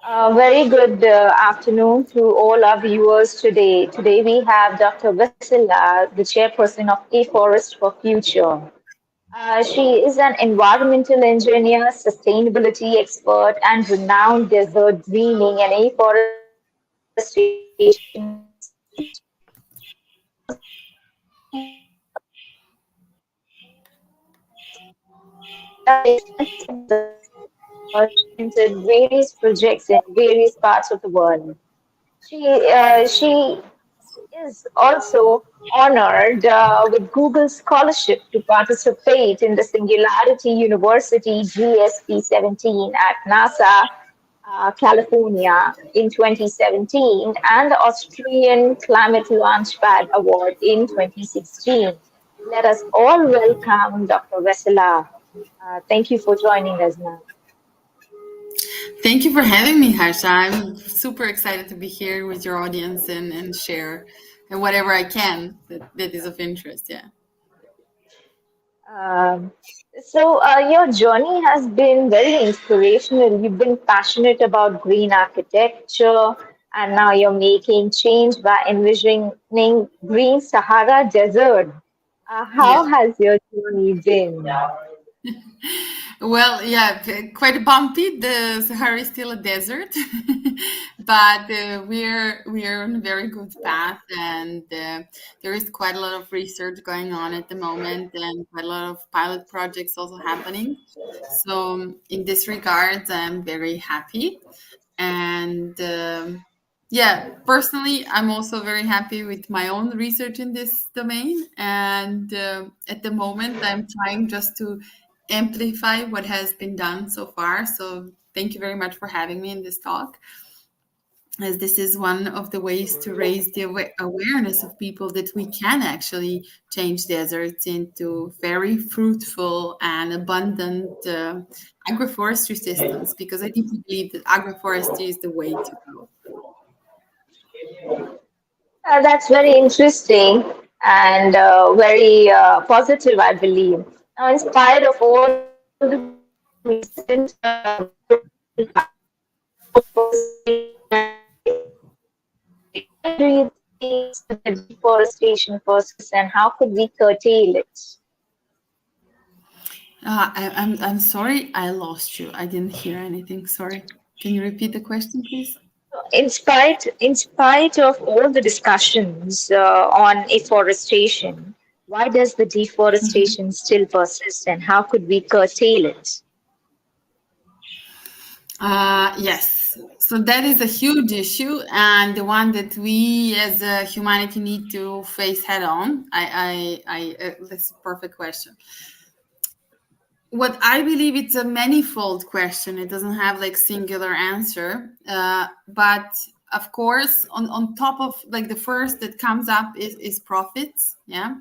Very good afternoon to all our viewers today. Today we have Dr. Vesela, the chairperson of A Forest for Future. She is an environmental engineer, sustainability expert, and renowned desert greening and afforestation implemented various projects in various parts of the world. She is also honored with Google Scholarship to participate in the Singularity University GSP 17 at NASA, California in 2017, and the Austrian Climate Launchpad Award in 2016. Let us all welcome Dr. Vesela. Thank you for joining us now. Thank you for having me, Harsha. I'm super excited to be here with your audience and share whatever I can that is of interest. Yeah. Um, your journey has been very inspirational. You've been passionate about green architecture, and now you're making change by envisioning green Sahara Desert. How Yeah. has your journey been? Well, yeah, quite bumpy. The Sahara is still a desert, but we're on a very good path, and there is quite a lot of research going on at the moment, and quite a lot of pilot projects also happening. So, in this regard, I'm very happy, and yeah, personally, I'm also very happy with my own research in this domain, and at the moment, I'm trying just to amplify what has been done so far. So thank you very much for having me in this talk, as this is one of the ways to raise the awareness of people that we can actually change deserts into very fruitful and abundant agroforestry systems, because I deeply believe that agroforestry is the way to go. That's very interesting and very positive, I believe. Now, in spite of all the recent why do you think the deforestation persists and how could we curtail it? I'm sorry, I lost you. I didn't hear anything. Sorry. Can you repeat the question, please? In spite of all the discussions on afforestation, why does the deforestation still persist and how could we curtail it? Yes. So that is a huge issue, and the one that we as a humanity need to face head on. That's a perfect question. What I believe, it's a manifold question. It doesn't have like singular answer. But of course, on top of like the first that comes up is profits. Yeah.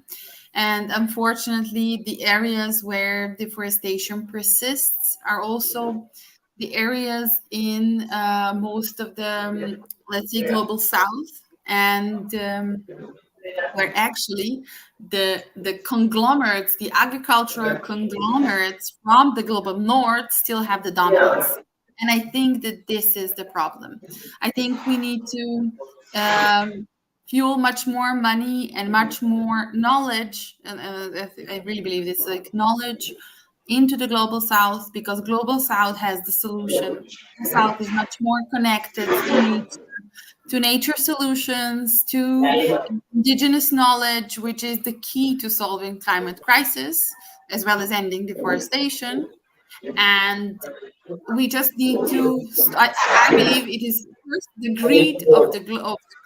And unfortunately, the areas where deforestation persists are also the areas in most of the, let's say, global south, and where actually the conglomerates, the agricultural conglomerates from the global north still have the dominance. And I think that this is the problem. I think we need to fuel much more money and much more knowledge. And I really believe this, like knowledge into the global south, because global south has the solution. The south is much more connected to nature solutions, to indigenous knowledge, which is the key to solving climate crisis, as well as ending deforestation. And we just need to, I believe it is first the greed of of the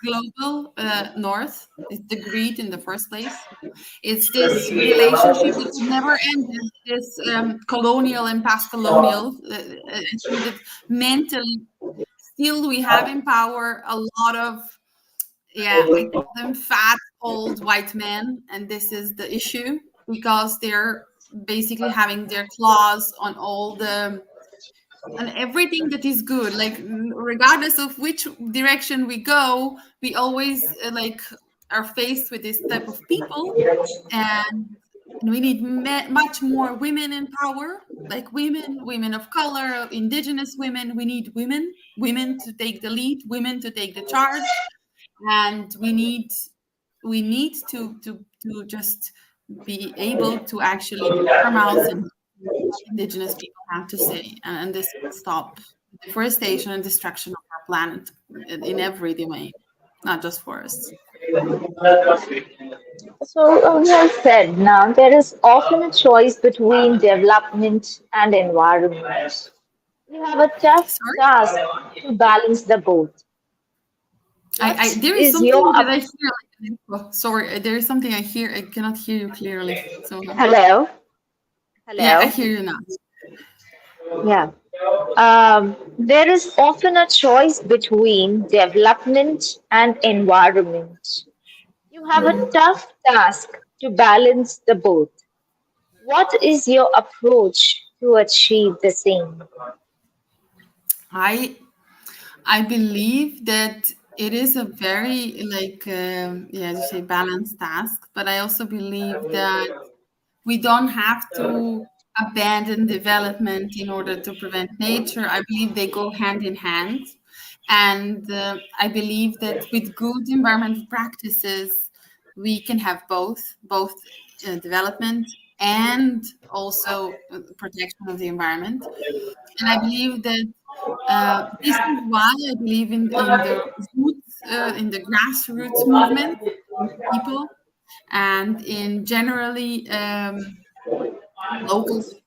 global north. It's the greed in the first place. It's this relationship that never ended, this colonial and past colonial. I think that mentally, still we have in power a lot of, yeah, I call them fat old white men, and this is the issue, because they're basically having their claws on everything that is good. Like regardless of which direction we go, we always like are faced with this type of people, and And we need much more women in power, like women of color, indigenous women. We need women to take the lead, women to take the charge, and we need to just be able to actually put our mouths in what indigenous people have to say, and this will stop deforestation and destruction of our planet in every domain, not just forests. So, well said. Now, there is often a choice between development and environment. You have a tough Sorry, task to balance the both. What there is is your something that I hear. Oh, sorry, there is something I hear. I cannot hear you clearly. So hello? yeah, I Hello? hear you now. Yeah. There is often a choice between development and environment. You have a tough task to balance the both. What is your approach to achieve the same? I I believe that it is a very yeah, as you say, balanced task. But I also believe that we don't have to abandon development in order to prevent nature. I believe they go hand in hand. And I believe that with good environmental practices, we can have both development and also protection of the environment. And I believe that this is why I believe in the roots, in the grassroots movement, people, and in generally local people.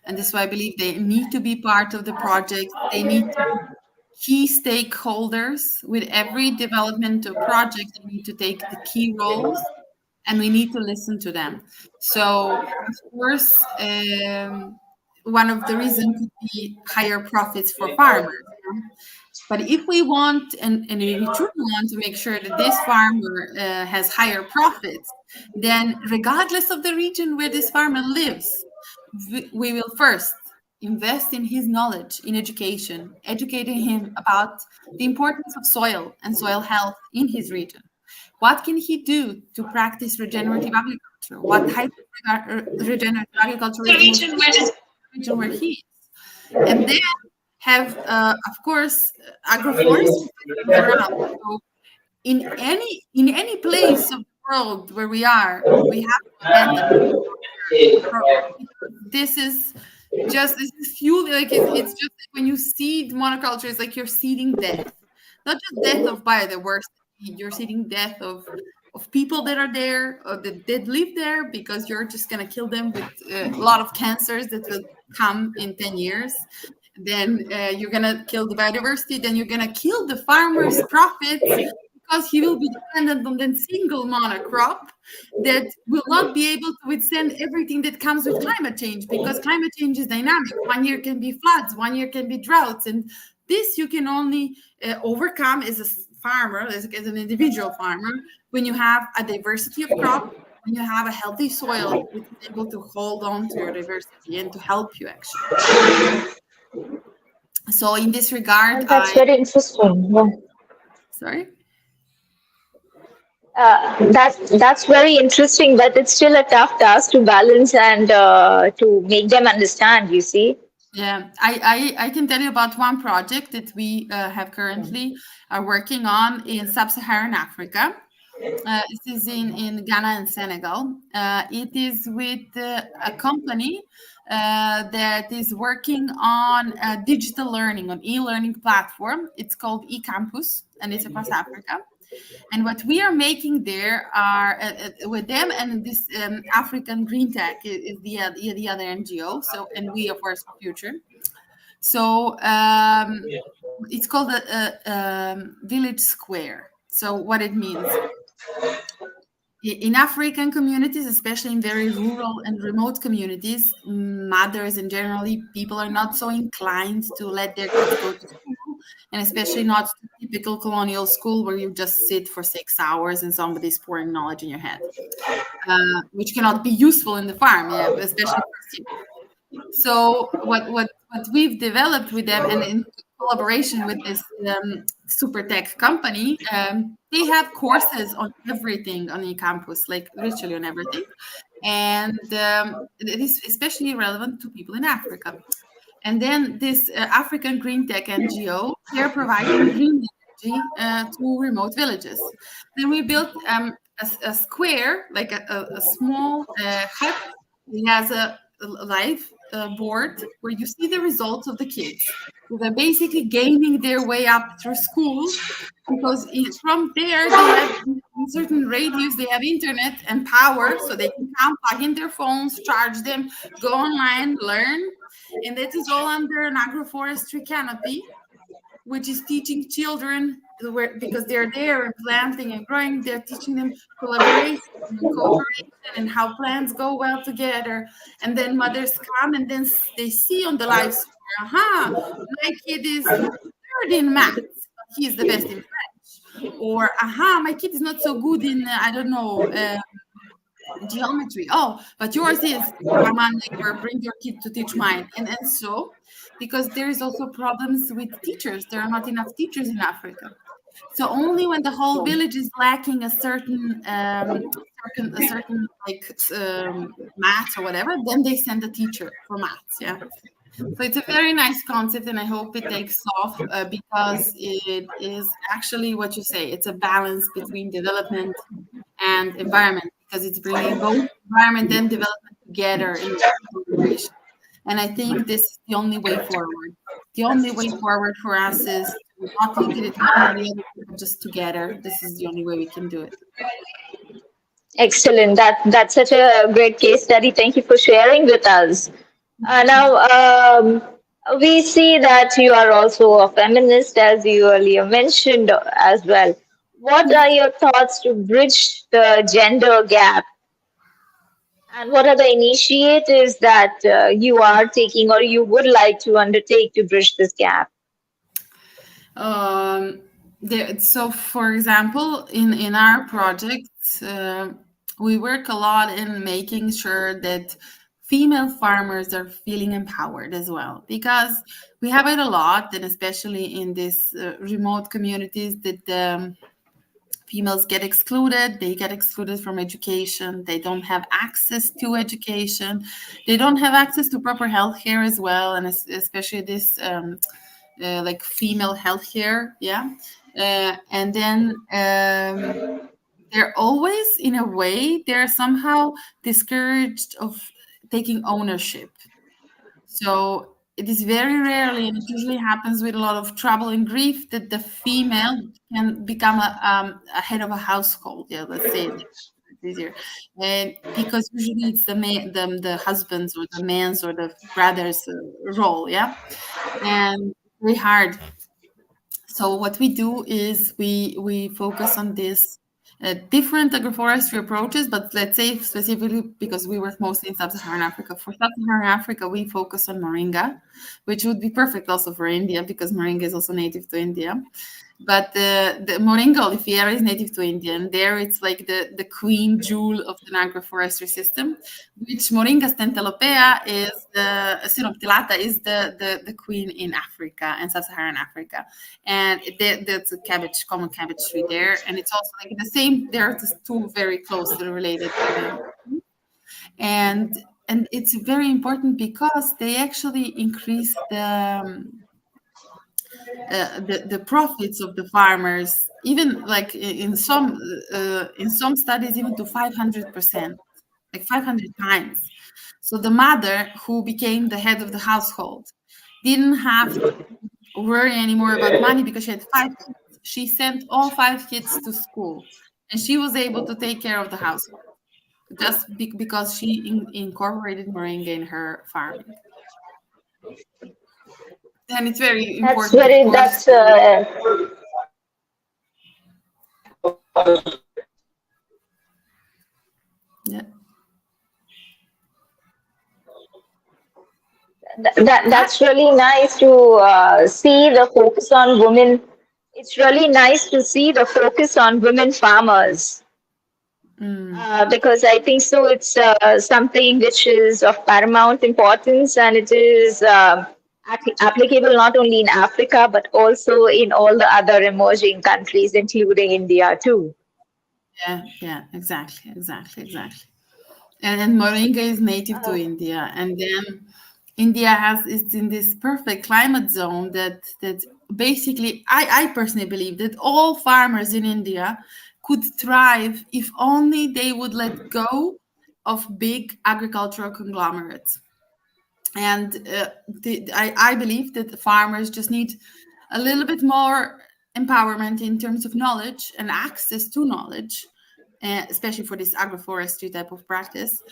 And this is why I believe they need to be part of the project. They need to be key stakeholders with every developmental project. They need to take the key roles, and we need to listen to them. So, of course, one of the reasons could be higher profits for farmers. But if we want, and we truly want to make sure that this farmer has higher profits, then regardless of the region where this farmer lives, we will first invest in his knowledge, in education, educating him about the importance of soil and soil health in his region. What can he do to practice regenerative agriculture? What type of regenerative agriculture is the most suitable region where he is? And then have, of course, agroforestry around. So in any place of the world where we are, we have to abandon monoculture. This is fuel. Like it's just like when you seed monoculture, it's like you're seeding death, not just death of biodiversity. You're seeding death of people that are there or that live there, because you're just gonna kill them with a lot of cancers that will come in 10 years. Then you're gonna kill the biodiversity. Then you're gonna kill the farmer's profits, because he will be dependent on that single monocrop that will not be able to withstand everything that comes with climate change, because climate change is dynamic. One year can be floods, one year can be droughts, and this you can only overcome as a farmer, as an individual farmer, when you have a diversity of crop, when you have a healthy soil which is able to hold on to your diversity and to help you actually. So in this regard, That's very interesting. Yeah. sorry. That's very interesting, but it's still a tough task to balance and to make them understand. You see. Yeah, I can tell you about one project that we have currently are working on in sub-Saharan Africa. This is in Ghana and Senegal. It is with a company that is working on digital learning, on e-learning platform. It's called eCampus, and it's across Africa. And what we are making there are with them and this African Green Tech is the other NGO. So, and we of course Future. So it's called a village square. So what it means in African communities, especially in very rural and remote communities, mothers and generally people are not so inclined to let their kids go to school, and especially not to typical colonial school where you just sit for 6 hours and somebody's pouring knowledge in your head, which cannot be useful in the farm, yeah, especially first year. So what we've developed with them, and in collaboration with this super tech company, they have courses on everything on eCampus, like literally on everything. And it is especially relevant to people in Africa. And then this African Green Tech NGO, they're providing green energy to remote villages. Then we built a square, like a small hut. It has a live board where you see the results of the kids. So they're basically gaining their way up through school, because from there they have in certain radius, they have internet and power, so they can come plug in their phones, charge them, go online, learn. And that is all under an agroforestry canopy, which is teaching children, because they're there and planting and growing, they're teaching them collaboration and cooperation and how plants go well together. And then mothers come and then they see on the live square, my kid is third in maths, he's the best in French. Or, my kid is not so good in, I don't know, geometry. Oh, but yours is, come on, neighbor, bring your kid to teach mine. And so, because there is also problems with teachers. There are not enough teachers in Africa. So only when the whole village is lacking a certain maths or whatever, then they send a teacher for maths. Yeah. So it's a very nice concept, and I hope it takes off because it is actually what you say. It's a balance between development and environment, because it's bringing both environment and development together in cooperation. And I think this is the only way forward. The only way forward for us is to not look at it one or the other, but just together. This is the only way we can do it. Excellent. That's such a great case study. Thank you for sharing with us. We see that you are also a feminist, as you earlier mentioned as well. What are your thoughts to bridge the gender gap? And what are the initiatives that you are taking or you would like to undertake to bridge this gap? So, for example, in our projects, we work a lot in making sure that female farmers are feeling empowered as well, because we have it a lot, and especially in these remote communities, that females get excluded. They get excluded from education. They don't have access to education. They don't have access to proper healthcare as well, and especially this like female healthcare. Yeah. And then they're always, in a way, they're somehow discouraged of taking ownership. So it is very rarely, and it usually happens with a lot of trouble and grief, that the female can become a head of a household. Yeah, let's say it's easier, and because usually it's the husband's or the man's or the brother's role. Yeah, and very hard. So what we do is we focus on this different agroforestry approaches, but let's say specifically because we work mostly in sub-Saharan Africa. For sub-Saharan Africa, we focus on moringa, which would be perfect also for India, because moringa is also native to India. But the Moringa oleifera is native to India, and there it's like the queen jewel of the agroforestry system, which Moringa stentalopea is sinoptilata is the queen in Africa and sub-Saharan Africa, and that's a common cabbage tree there, and it's also like the same. There are just two very closely related, and it's very important because they actually increase the profits of the farmers, even like in some studies, even to 500%, like 500 times. So the mother who became the head of the household didn't have to worry anymore about money because she had 5 kids. She sent all 5 kids to school, and she was able to take care of the household just because she incorporated moringa in her farming. And it's very important. Yeah. That's really nice to see the focus on women. It's really nice to see the focus on women farmers. Because I think so it's something which is of paramount importance, and it is applicable not only in Africa but also in all the other emerging countries, including India too. Yeah, exactly. And then moringa is native to India, and then India has is in this perfect climate zone that basically I personally believe that all farmers in India could thrive if only they would let go of big agricultural conglomerates. And I believe that the farmers just need a little bit more empowerment in terms of knowledge and access to knowledge, especially for this agroforestry type of practice.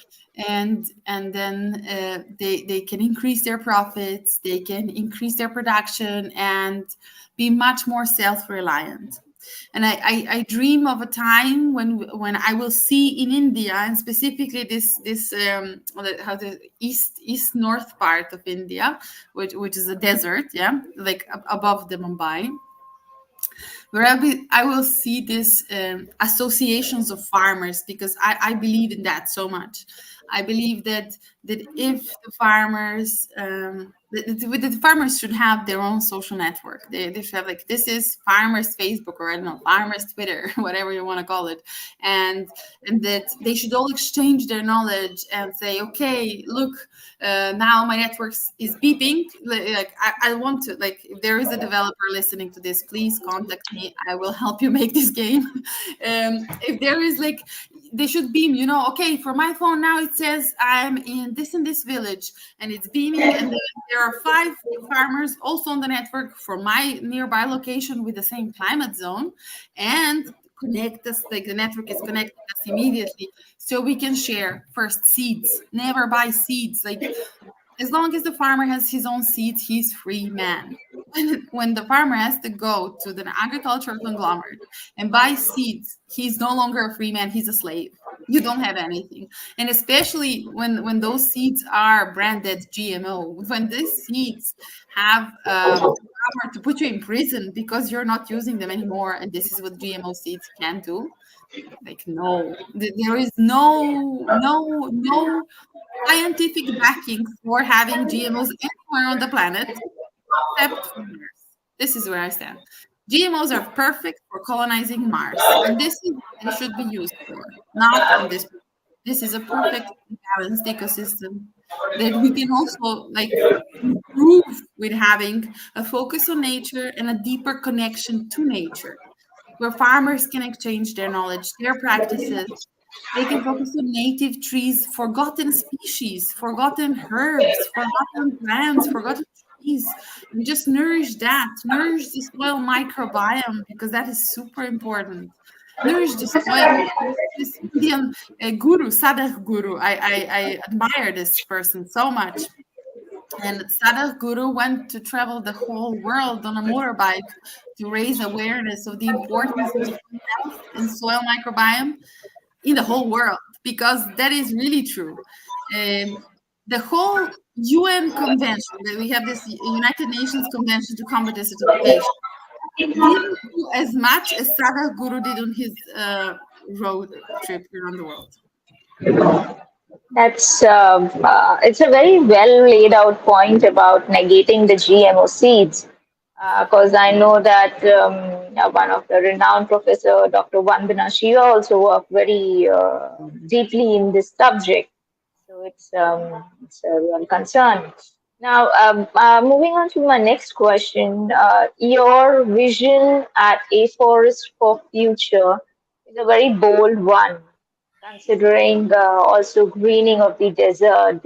And then they can increase their profits, they can increase their production, and be much more self-reliant. And I dream of a time when I will see in India, and specifically this how the east north part of India, which is a desert, yeah, like above the Mumbai, where I will see these associations of farmers, because I believe in that so much. I believe that if the farmers the farmers should have their own social network. They should have, like, this is farmers Facebook, or I don't know, farmers Twitter, whatever you want to call it, and that they should all exchange their knowledge and say, okay, look, now my network is beeping. Like, I want to, like, if there is a developer listening to this, please contact me. I will help you make this game. If there is, like, they should beam, okay, for my phone now it says I'm in this village, and it's beaming, and there are 5 farmers also on the network from my nearby location with the same climate zone, and connect us, like the network is connecting us immediately, so we can share first seeds. Never buy seeds. Like, as long as the farmer has his own seeds, he's free man. When the farmer has to go to the agricultural conglomerate and buy seeds, he's no longer a free man, he's a slave. You don't have anything. And especially when those seeds are branded GMO, when these seeds have power to put you in prison because you're not using them anymore, and this is what GMO seeds can do. Like, no, there is no scientific backing for having GMOs anywhere on the planet except for Mars. This is where I stand. GMOs are perfect for colonizing Mars, and this is what they should be used for, not on this. This is a perfect balanced ecosystem that we can also, like, improve with having a focus on nature and a deeper connection to nature, where farmers can exchange their knowledge, their practices. They can focus on native trees, forgotten species, forgotten herbs, forgotten plants, forgotten trees, and just nourish that. Nourish the soil microbiome, because that is super important. Nourish the soil. This Indian guru, Sadhguru guru, I admire this person so much. And Sadhguru guru went to travel the whole world on a motorbike to raise awareness of the importance of soil health and soil microbiome in the whole world, because that is really true. The whole UN convention, that we have this United Nations Convention to combat desertification, didn't do as much as Sadhguru Guru did on his road trip around the world. That's it's a very well laid out point about negating the GMO seeds, because I know that one of the renowned professor, Dr. Vandana Shiva, also worked very deeply in this subject. So it's a real concern. Now, moving on to my next question, your vision at A Forest for Future is a very bold one, considering also greening of the desert.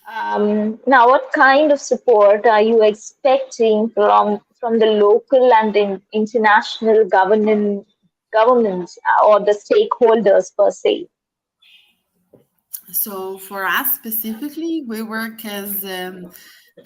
Now, what kind of support are you expecting from the local and international governments or the stakeholders per se? So for us specifically, we work as the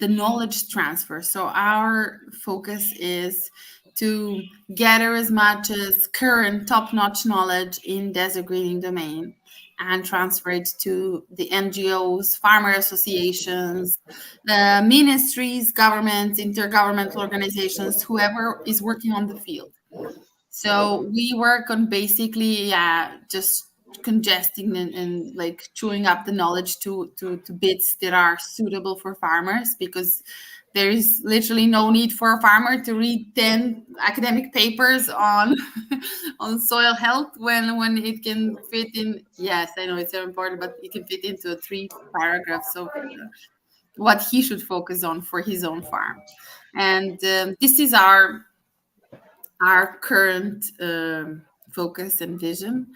knowledge transfer. So our focus is to gather as much as current top-notch knowledge in desert greening domain and transfer it to the NGOs, farmer associations, ministries, governments, intergovernmental organizations, whoever is working on the field. So we work on basically just congesting and like chewing up the knowledge to bits that are suitable for farmers, because There is literally no need for a farmer to read 10 academic papers on on soil health when it can fit in. Yes, I know it's very important, but it can fit into 3 paragraphs of what he should focus on for his own farm. And this is our current focus and vision.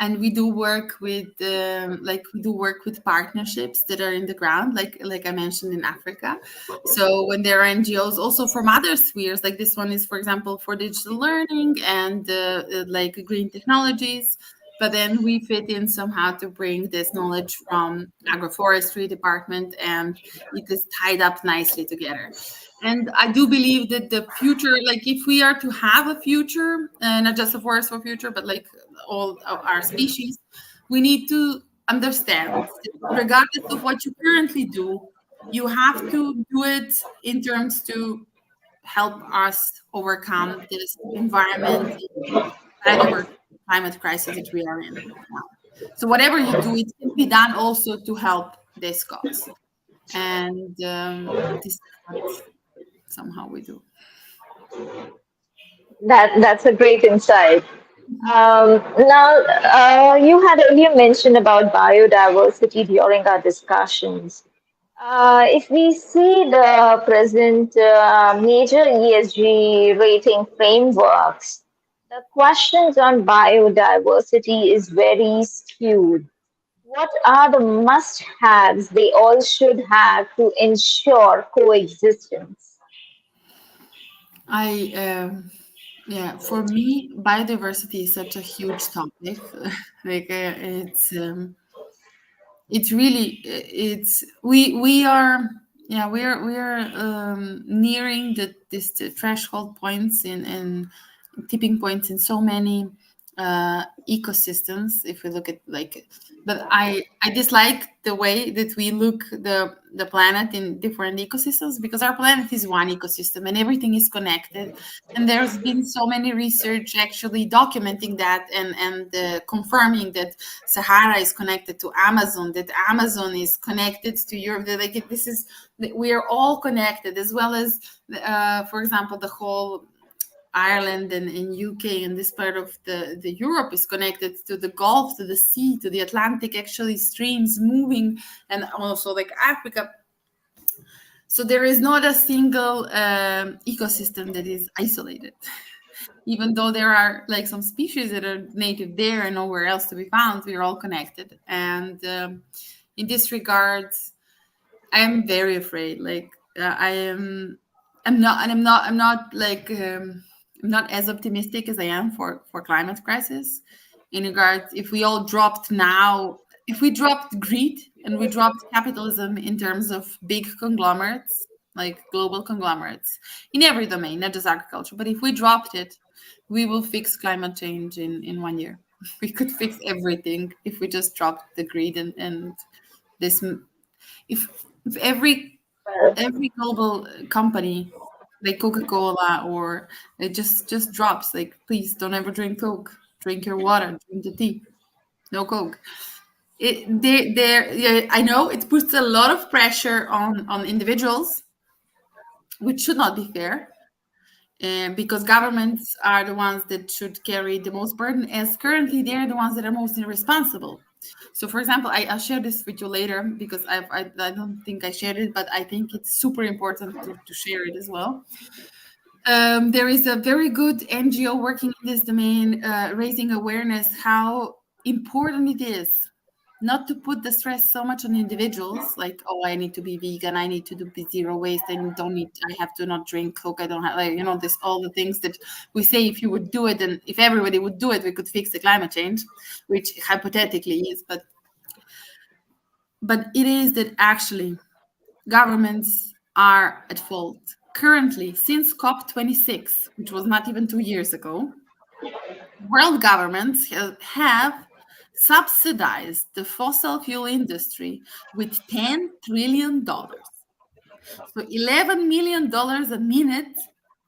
And we do work with partnerships that are in the ground, like I mentioned, in Africa. So when there are NGOs also from other spheres, like this one is, for example, for digital learning and like green technologies, but then we fit in somehow to bring this knowledge from agroforestry department, and it is tied up nicely together. And I do believe that the future, like if we are to have a future, not just a forest for future, but like all of our species, we need to understand that regardless of what you currently do, you have to do it in terms to help us overcome this environment, biodiversity, climate crisis that we are in now. So whatever you do, it can be done also to help this cause. And this is what somehow we do. That's a great insight. Now, you had earlier mentioned about biodiversity during our discussions. If we see the present major ESG rating frameworks, the questions on biodiversity is very skewed. What are the must-haves they all should have to ensure coexistence? I Yeah, for me, biodiversity is such a huge topic. Like it's really it's we are yeah we are nearing the threshold points in tipping points in so many ecosystems. If we look at like, but I dislike the way that we look the planet in different ecosystems, because our planet is one ecosystem and everything is connected. And there's been so many research actually documenting that, and confirming that Sahara is connected to Amazon, that Amazon is connected to Europe. That like this is we are all connected, as well as for example, the whole Ireland and in UK and this part of the Europe is connected to the Gulf, to the sea, to the Atlantic, actually streams moving, and also like Africa. So there is not a single ecosystem that is isolated, even though there are like some species that are native there and nowhere else to be found. We are all connected, and in this regard, I am very afraid. Like I am, I'm not like I'm not as optimistic as I am for climate crisis. In regards, if we all dropped now, if we dropped greed and we dropped capitalism in terms of big conglomerates, like global conglomerates, in every domain, not just agriculture, but if we dropped it, we will fix climate change in 1 year. We could fix everything if we just dropped the greed and this if every global company like Coca-Cola or it just drops, like, please don't ever drink Coke, drink your water, drink the tea, no Coke. Yeah, I know it puts a lot of pressure on individuals, which should not be fair, because governments are the ones that should carry the most burden, as currently they're the ones that are most irresponsible. So, for example, I'll share this with you later, because I don't think I shared it, but I think it's super important to share it as well. There is a very good NGO working in this domain, raising awareness how important it is not to put the stress so much on individuals, like, oh, I need to be vegan, I need to do zero waste, I have to not drink Coke, I don't have, like, this, all the things that we say, if you would do it, and if everybody would do it, we could fix the climate change, which hypothetically is, but it is that actually governments are at fault. Currently, since COP26, which was not even 2 years ago, world governments have subsidized the fossil fuel industry with $10 trillion. So $11 million a minute,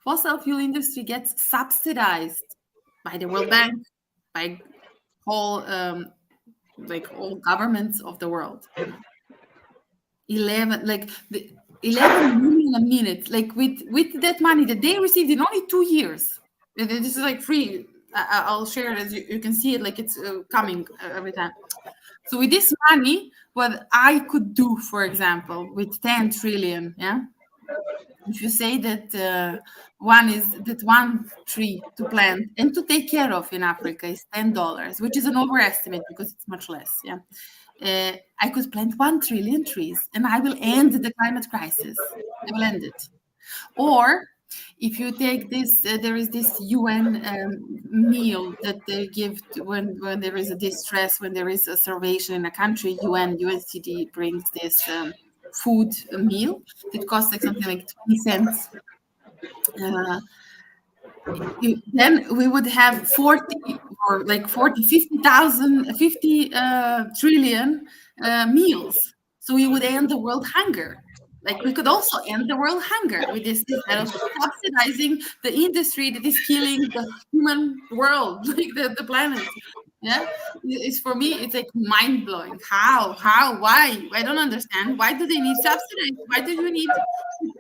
fossil fuel industry gets subsidized by the World Bank, by all all governments of the world. 11 million in a minute. Like with that money that they received in only 2 years. This is like free. I'll share it as you can see it, like it's coming every time. So with this money, what I could do, for example, with 10 trillion, yeah. If you say that one tree to plant and to take care of in Africa is $10, which is an overestimate because it's much less. Yeah, I could plant 1 trillion trees, and I will end the climate crisis. I will end it. Or if you take this, there is this UN meal that they give when there is a distress, when there is a starvation in a country. UNCD brings this food meal that costs like something like 20 cents. Then we would have 40 or like 40, 50,000, 50 trillion meals. So we would end the world hunger. Like we could also end the world hunger with this instead of subsidizing the industry that is killing the human world, like the planet. Yeah, it's for me, it's like mind blowing. How, why? I don't understand. Why do they need subsidies? Why do you need to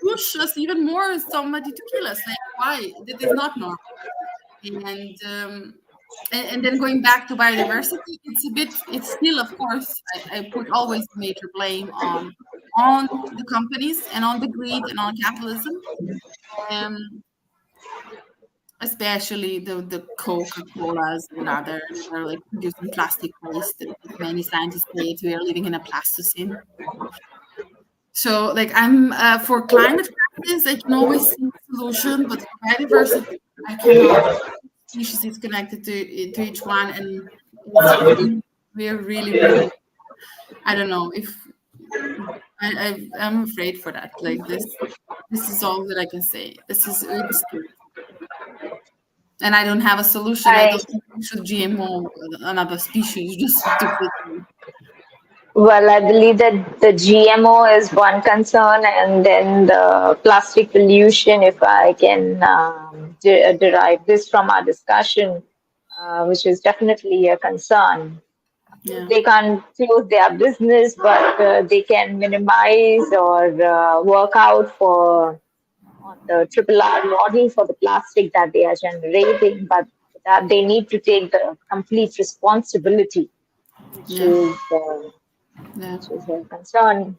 push us even more, somebody to kill us? Like why? That is not normal. And then going back to biodiversity, it's still, of course, I put always major blame on the companies and on the greed and on capitalism. Um, Especially the Coca-Colas and others that are like producing plastic waste. And many scientists say we are living in a plasticine. So, like, I'm for climate crisis, I can always see a solution, but for biodiversity, I cannot. Species is connected to each one, and we're really, really. I don't know if I'm afraid for that. Like this is all that I can say. This is it's. And I don't have a solution. I don't think we should GMO another species just to fit. Well, I believe that the GMO is one concern, and then the plastic pollution, if I can derive this from our discussion, which is definitely a concern. Yeah. They can't close their business, but they can minimize or work out for on the triple R model for the plastic that they are generating, but that they need to take the complete responsibility, which Yeah. is Yeah. which is a concern.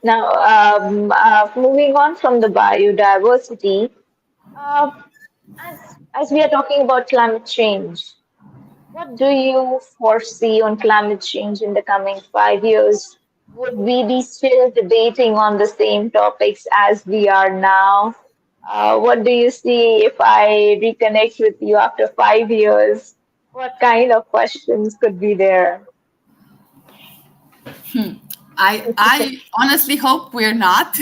Now, moving on from the biodiversity, uh, as we are talking about climate change, what do you foresee on climate change in the coming 5 years? Would we be still debating on the same topics as we are now? What do you see if I reconnect with you after 5 years? What kind of questions could be there? I honestly hope we're not.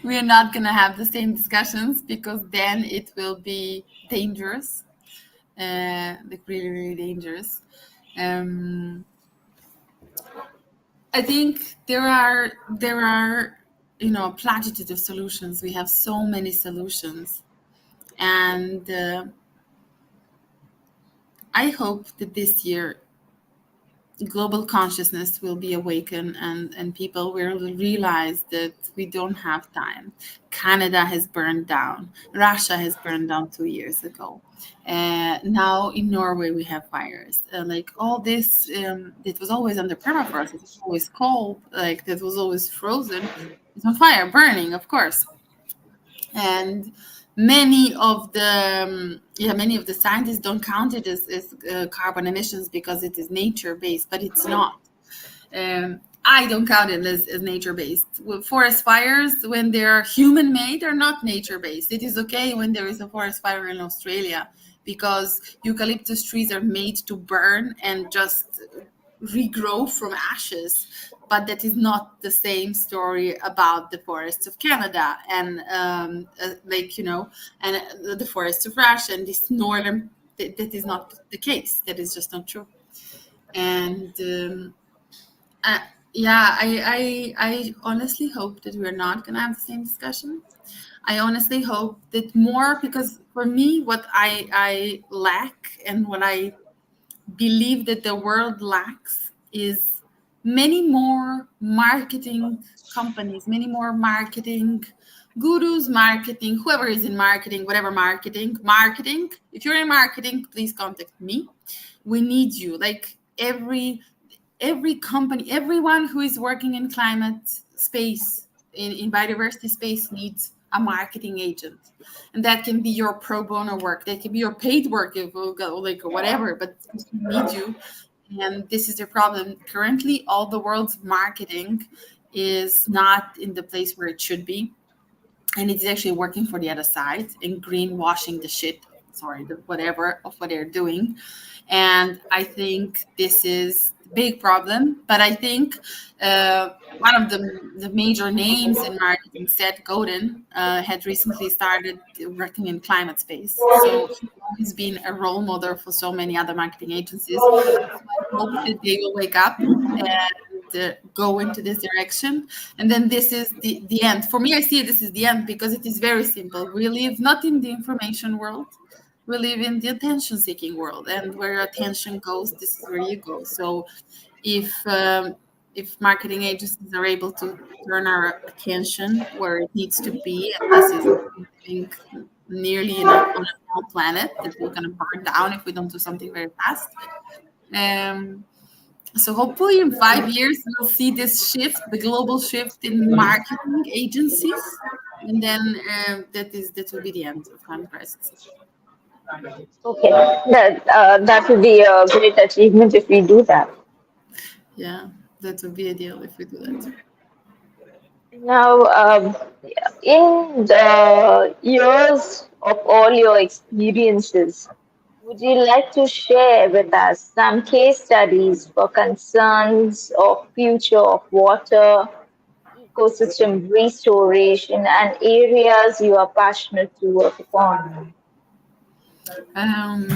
We're not gonna have the same discussions because then it will be dangerous, like really, really dangerous. I think there are platitude of solutions. We have so many solutions, and I hope that this year global consciousness will be awakened and people will realize that we don't have time. Canada has burned down. Russia has burned down 2 years ago. Now in Norway we have fires. Like all this, it was always under permafrost. It was always cold. Like that was always frozen. It's on fire, burning, of course. And many of the scientists don't count it as carbon emissions because it is nature based, but it's not. I don't count it as nature based. Forest fires, when they are human made, are not nature based. It is okay when there is a forest fire in Australia because eucalyptus trees are made to burn and just regrow from ashes, but that is not the same story about the forests of Canada and and the forests of Russia and this northern. That is not the case. That is just not true. And I honestly hope that we're not going to have the same discussion. I honestly hope that more, because for me, what I lack and what I believe that the world lacks is many more marketing companies, many more marketing gurus, marketing, whoever is in marketing, whatever marketing. If you're in marketing, please contact me. We need you. Like every company, everyone who is working in climate space, in biodiversity space, needs a marketing agent. And that can be your pro bono work, that can be your paid work, if we'll go, like, or whatever, but we need you. And this is the problem currently. All the world's marketing is not in the place where it should be, and it's actually working for the other side and greenwashing the shit, sorry, the whatever of what they're doing. And I think this is the big problem. But I think one of the major names in marketing, Seth Godin, had recently started working in climate space. So he's been a role model for so many other marketing agencies. So I hope that they will wake up and go into this direction. And then this is the end. For me, I see this is the end because it is very simple. We live not in the information world. We live in the attention-seeking world, and where your attention goes, this is where you go. So, if marketing agencies are able to turn our attention where it needs to be, and this is, I think, nearly on a planet that we're going to burn down if we don't do something very fast. So hopefully in 5 years we'll see this shift, the global shift in marketing agencies, and then that will be the end of climate crisis. Okay, that would be a great achievement if we do that. Yeah, that would be ideal if we do that. Now, in the years of all your experiences, would you like to share with us some case studies for concerns of future of water, ecosystem restoration, and areas you are passionate to work upon? Um,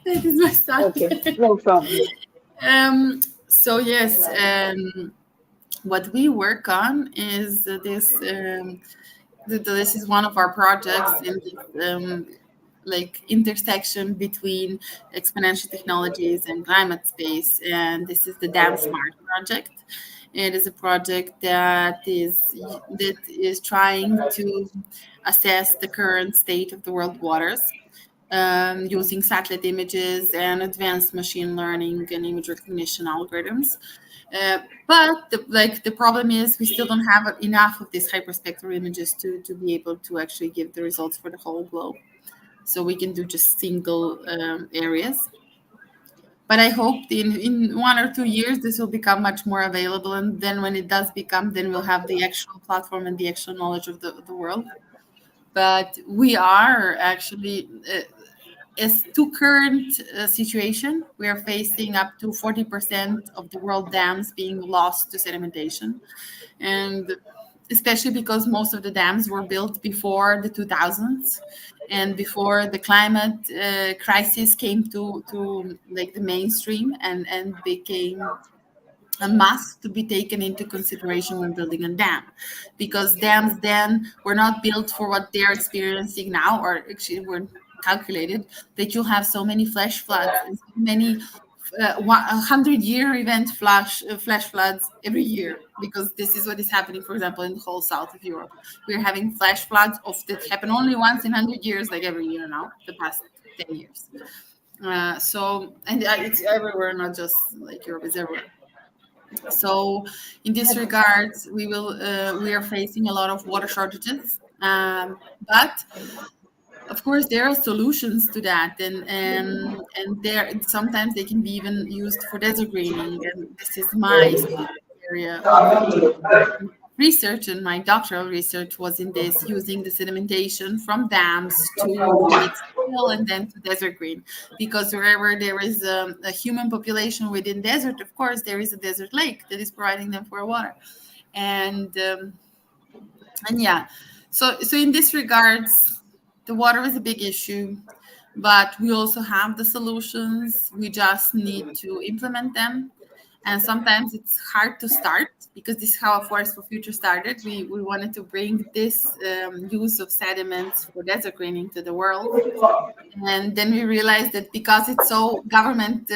that is my son. Okay, no problem. So yes, what we work on is this. This is one of our projects in this like intersection between exponential technologies and climate space, and this is the Dam Smart project. It is a project that is trying to assess the current state of the world waters using satellite images and advanced machine learning and image recognition algorithms. But the problem is we still don't have enough of these hyperspectral images to be able to actually give the results for the whole globe. So we can do just single areas. But I hope in 1 or 2 years this will become much more available, and then when it does become, then we'll have the actual platform and the actual knowledge of the world. But we are actually as to current situation, we are facing up to 40% of the world dams being lost to sedimentation, and especially because most of the dams were built before the 2000s and before the climate crisis came to like the mainstream and became a must to be taken into consideration when building a dam, because dams then were not built for what they're experiencing now, or actually were calculated that you'll have so many flash floods and so many 100-year event flash floods every year, because this is what is happening, for example, in the whole south of Europe. We're having flash floods that happen only once in 100 years, like every year now, the past 10 years. So, and it's everywhere, not just like Europe, it's everywhere. So in this regard, we are facing a lot of water shortages, but of course there are solutions to that, and there sometimes they can be even used for desert greening, and this is my area of research, and my doctoral research was in this, using the sedimentation from dams to create soil and then to desert green, because wherever there is a human population within desert, of course there is a desert lake that is providing them for water, and yeah, so in this regards, the water is a big issue, but we also have the solutions. We just need to implement them. And sometimes it's hard to start, because this is how a Forest for Future started. We wanted to bring this use of sediments for desert greening to the world. And then we realized that because it's so government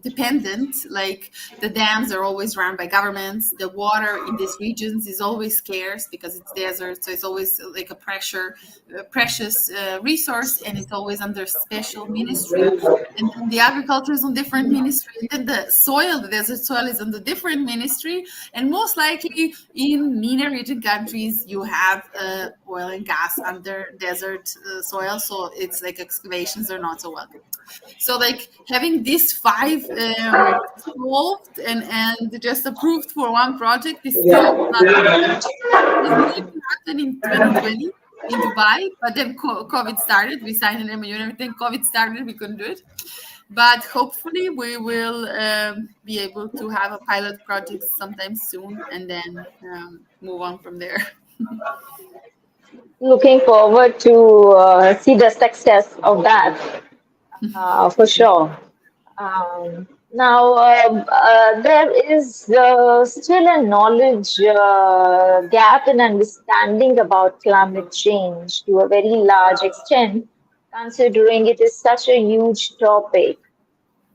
dependent, like the dams are always run by governments, the water in these regions is always scarce because it's desert, so it's always like a precious resource, and it's always under special ministry. And then the agriculture is on different ministry, and then the desert soil is under different ministry. And most likely in MENA region countries, you have oil and gas under desert soil, so it's like excavations are not so welcome. So like having these five solved and just approved for one project is still not happening. It was meant to happen in 2020 in Dubai, but then COVID started. We signed an MOU and everything. COVID started, we couldn't do it. But hopefully we will be able to have a pilot project sometime soon, and then move on from there. Looking forward to see the success of that for sure. Now, there is still a knowledge gap in understanding about climate change to a very large extent, considering it is such a huge topic.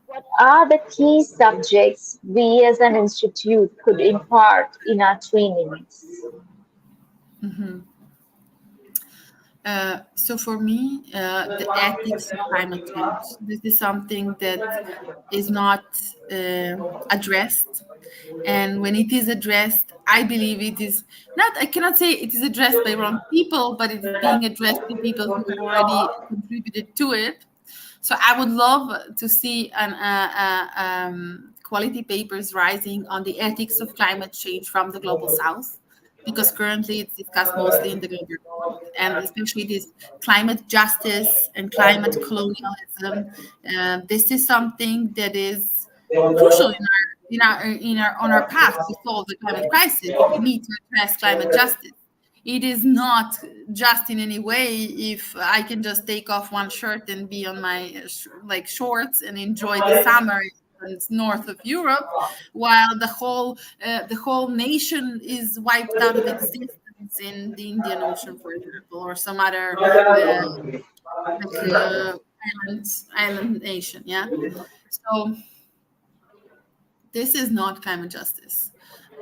What are the key subjects we as an institute could impart in our trainings? So for me, the ethics of climate change. This is something that is not addressed. And when it is addressed, I believe it is not, I cannot say it is addressed by wrong people, but it is being addressed by people who have already contributed to it. So I would love to see quality papers rising on the ethics of climate change from the global south, because currently it's discussed mostly in the global north, and especially this climate justice and climate colonialism. This is something that is crucial in our on our path to solve the climate crisis. We need to address climate justice. It is not just in any way if I can just take off one shirt and be on my like shorts and enjoy the summer in north of Europe, while the whole nation is wiped out of existence in the Indian Ocean, for example, or some other like island nation. Yeah, so this is not climate justice.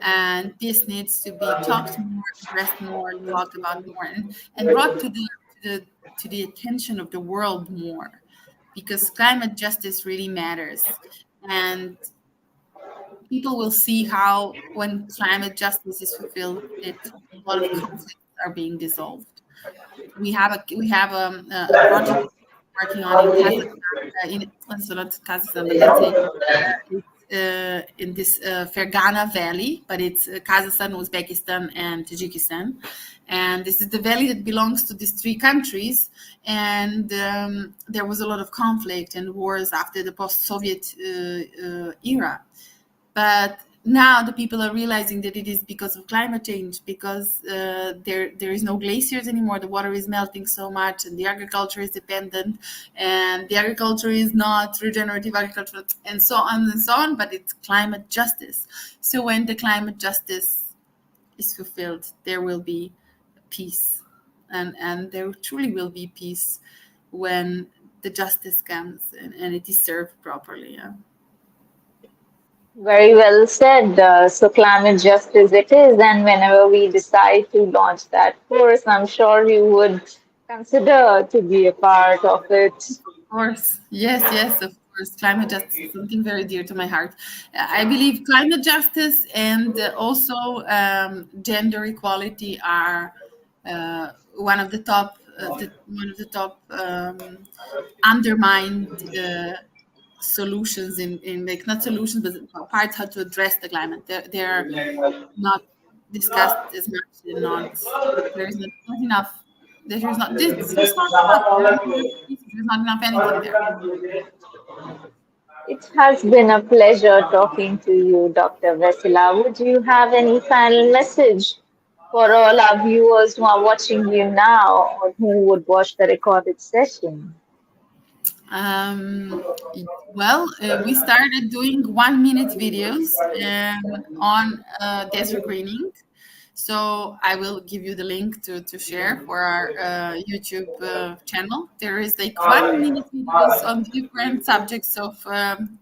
And this needs to be talked more, addressed more, talked about more, and brought to the attention of the world more, because climate justice really matters. And people will see how, when climate justice is fulfilled, a lot of conflicts are being dissolved. We have a project working on in Kazakhstan, so not Kazakhstan, but let's say in this Fergana Valley, but it's Kazakhstan, Uzbekistan, and Tajikistan. And this is the valley that belongs to these three countries. And there was a lot of conflict and wars after the post-Soviet era. But now the people are realizing that it is because of climate change, because there is no glaciers anymore, the water is melting so much, and the agriculture is dependent, and the agriculture is not regenerative agriculture, and so on and so on, but it's climate justice. So when the climate justice is fulfilled, there will be peace, and there truly will be peace when the justice comes and it is served properly. Yeah. Very well said. So climate justice it is, and whenever we decide to launch that course, I'm sure you would consider to be a part of it. Of course. Yes, of course. Climate justice is something very dear to my heart. I believe climate justice and also gender equality are one of the top undermined solutions in like, not solutions, but parts how to address the climate. They're not discussed as much. There's not enough. There's not enough. There's not enough anything there. It has been a pleasure talking to you, Dr. Vesela. Would you have any final message for all our viewers who are watching you now or who would watch the recorded session? Um, well, we started doing 1 minute videos on desert greening. So I will give you the link to share for our YouTube channel. There is like 1 minute videos on different subjects of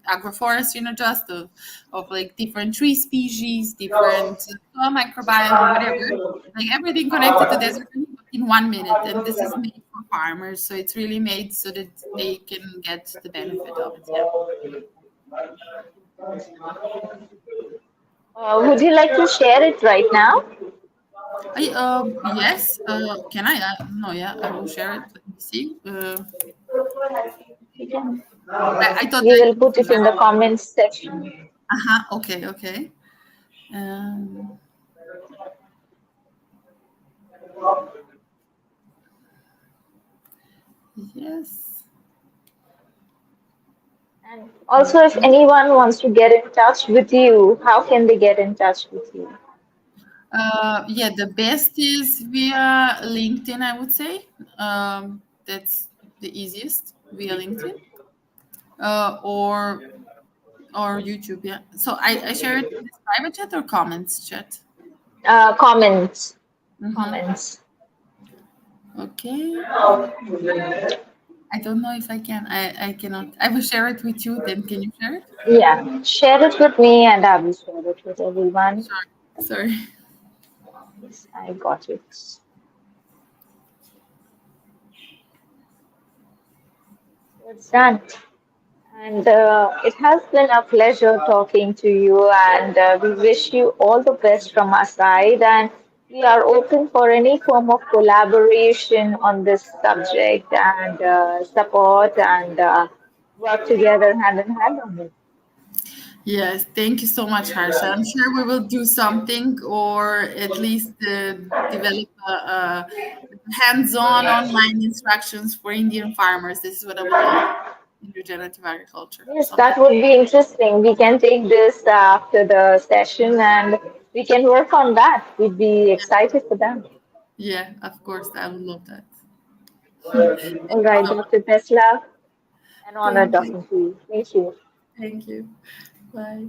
agroforestry, not just of like different tree species, different soil microbiome, whatever, like everything connected to desert greening in 1 minute. And this is made for farmers, so it's really made so that they can get the benefit of it. Yeah. Would you like to share it right now? Yes. Can I? No. Yeah, I will share it. Let me see. I thought We I will could put it in the comments section. Okay. Okay. Um, yes. And also, if anyone wants to get in touch with you, how can they get in touch with you? Yeah, the best is via LinkedIn, I would say. That's the easiest via LinkedIn, or YouTube. Yeah. So I share it in this private chat or comments chat. Comments. Mm-hmm. Comments. Okay. I don't know if I can. I cannot. I will share it with you. Then can you share it? Yeah, share it with me and I will share it with everyone. Sorry. Yes, I got it. It's done. And it has been a pleasure talking to you, and we wish you all the best from our side. And we are open for any form of collaboration on this subject and support and work together hand in hand on it. Yes, thank you so much, Harsha. I'm sure we will do something, or at least develop hands-on online instructions for Indian farmers. This is what I would love in regenerative agriculture. Yes, Something. that would be interesting. We can take this after the session and we can work on that. We'd be excited for that. Yeah, of course, I would love that. All Thank you right, so much. Dr. Tesla, an honor Thank you. talking to you. Thank you. Thank you. Bye.